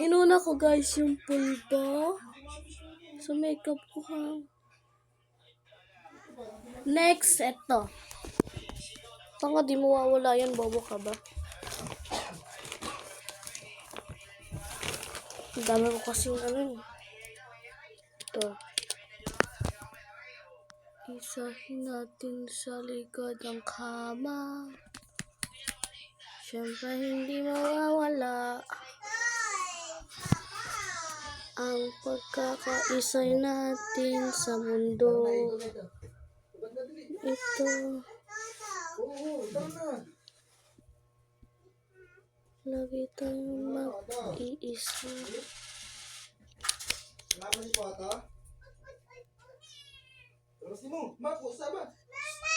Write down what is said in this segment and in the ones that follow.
Inuna ko guys yung pulba. So makeup ko ha. Next, eto. Tanga, di mawawala yan. Bobo ka ba? Ang dami ko kasing ano. Ito. Isahin natin sa likod ng kama. Siyempre hindi mawawala ang pagkakaisay natin sa mundo. Ito. Lagi tayong mag-iisa. Terus mo, Marco, sama. Mama!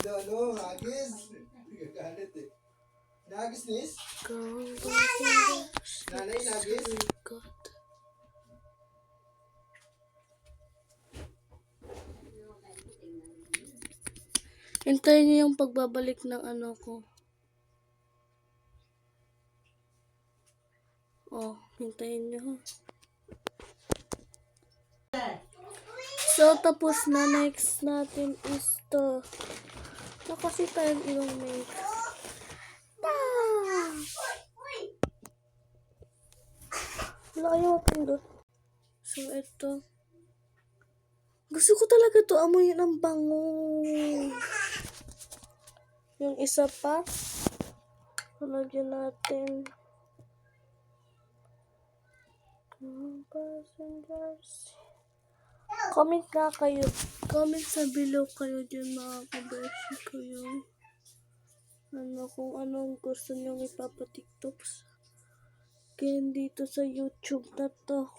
Ano, hagis? Galit eh. Nagis nis? Nanay, nagis? Hintayin niyo yung pagbabalik ng ano ko. Oh, hintayin niyo ha. So, tapos na. Next natin is to. Kasi tayong ilong makeup. Wala kayo mapindot. So, ito. Gusto ko talaga to amoyin ang bango. Yung isa pa. Lagyan natin. Comment na kayo. Comment sa below kayo dyan mga kabeshi kayo. Kung anong gusto nyo ipapatiktoks. Kaya dito sa YouTube na to.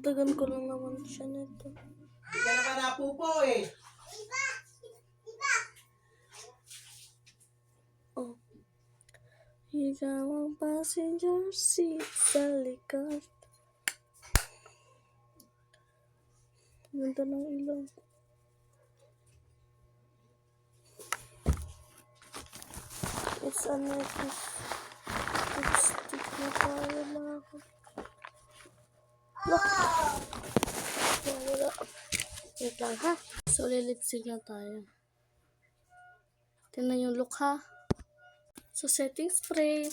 Dagdagan ko lang naman siya nito. Hindi ka naman napupo eh. Oh. Ikaw ang passenger seat sa likod. Ganda ng ilong. It's a necklace. Lipstick na tayo mga wala. Wait lang ha. So, lipstick na tayo. Tingnan yung look ha. So, setting spray.